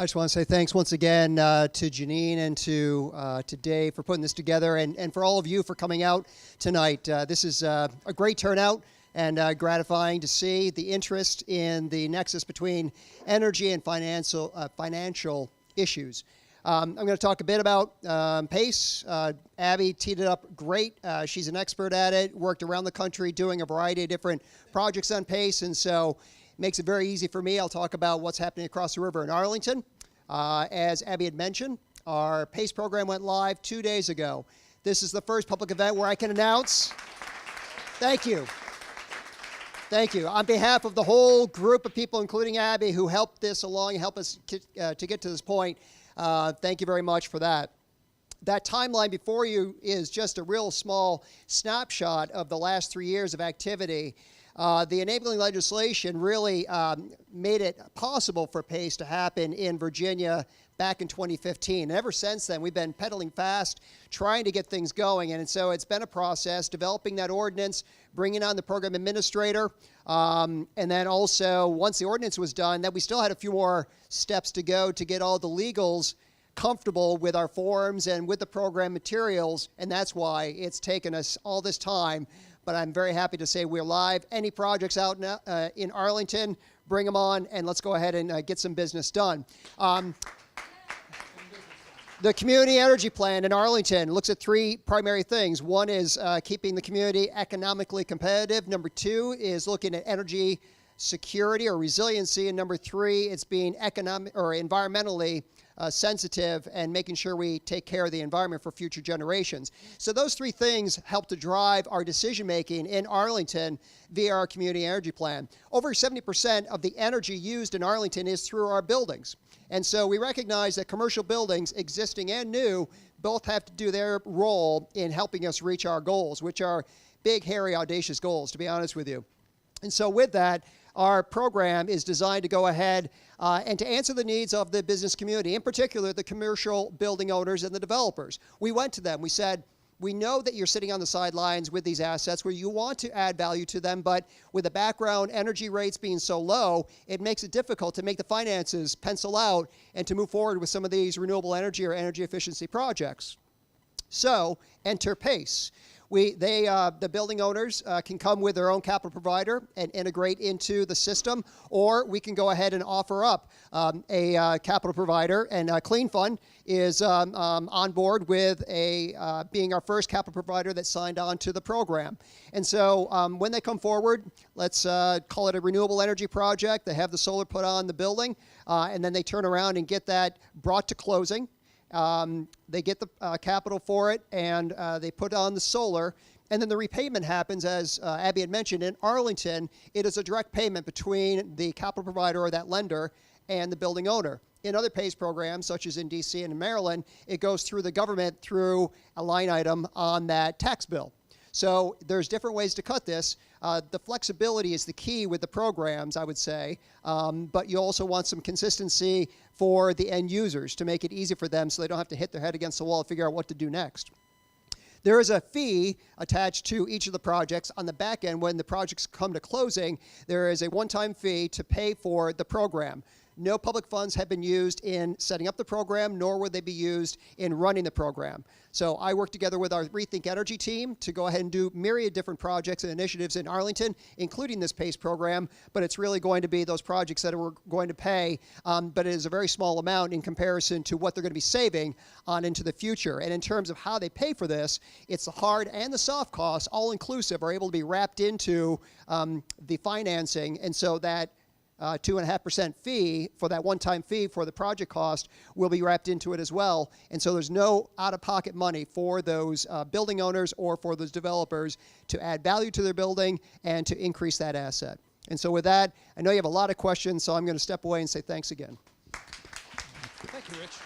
I just want to say thanks once again to Janine and to Dave for putting this together, and for all of you for coming out tonight. This is a great turnout, and gratifying to see the interest in the nexus between energy and financial issues. I'm going to talk a bit about PACE. Abby teed it up great. She's an expert at it, worked around the country doing a variety of different projects on PACE, and so it makes it very easy for me. I'll talk about what's happening across the river in Arlington. As Abby had mentioned, our PACE program went live 2 days ago. This is the first public event where I can announce. Thank you. Thank you. On behalf of the whole group of people, including Abby, who helped this along, help us to get to this point, thank you very much for that. That timeline before you is just a real small snapshot of the last 3 years of activity. The enabling legislation really made it possible for PACE to happen in Virginia back in 2015. And ever since then, we've been pedaling fast, trying to get things going. And so it's been a process, developing that ordinance, bringing on the program administrator, and then also, once the ordinance was done, then we still had a few more steps to go to get all the legals comfortable with our forms and with the program materials, and that's why it's taken us all this time. But I'm very happy to say we're live. Any projects out in Arlington, bring them on, and let's go ahead and get some business done. The Community Energy Plan in Arlington looks at three primary things. One is keeping the community economically competitive. Number two is looking at energy security or resiliency. And number three, it's being economic or environmentally sensitive and making sure we take care of the environment for future generations. So those three things help to drive our decision-making in Arlington via our Community Energy Plan. Over 70% of the energy used in Arlington is through our buildings. And so we recognize that commercial buildings, existing and new, both have to do their role in helping us reach our goals, which are big, hairy, audacious goals, to be honest with you. And so with that, our program is designed to go ahead and to answer the needs of the business community, in particular the commercial building owners and the developers. We went to them. We said, we know that you're sitting on the sidelines with these assets where you want to add value to them, but with the background energy rates being so low, it makes it difficult to make the finances pencil out and to move forward with some of these renewable energy or energy efficiency projects. So enter PACE. The building owners can come with their own capital provider and integrate into the system, or we can go ahead and offer up a capital provider, and Clean Fund is on board with being our first capital provider that signed on to the program. And so when they come forward, let's call it a renewable energy project. They have the solar put on the building, and then they turn around and get that brought to closing. They get the capital for it, and they put on the solar, and then the repayment happens, as Abby had mentioned. In Arlington, it is a direct payment between the capital provider or that lender and the building owner. In other PACE programs, such as in DC and in Maryland, it goes through the government through a line item on that tax bill. So there's different ways to cut this. The flexibility is the key with the programs, I would say, but you also want some consistency for the end users to make it easy for them so they don't have to hit their head against the wall and figure out what to do next. There is a fee attached to each of the projects. On the back end, when the projects come to closing, there is a one-time fee to pay for the program. No public funds have been used in setting up the program, nor would they be used in running the program. So I work together with our Rethink Energy team to go ahead and do myriad different projects and initiatives in Arlington, including this PACE program, but it's really going to be those projects that we're going to pay, but it is a very small amount in comparison to what they're going to be saving on into the future. And in terms of how they pay for this, it's the hard and the soft costs, all inclusive, are able to be wrapped into the financing, and so that 2.5% fee for that one-time fee for the project cost will be wrapped into it as well. And so there's no out-of-pocket money for those building owners or for those developers to add value to their building and to increase that asset. And so with that, I know you have a lot of questions, so I'm going to step away and say thanks again. Thank you, Rich.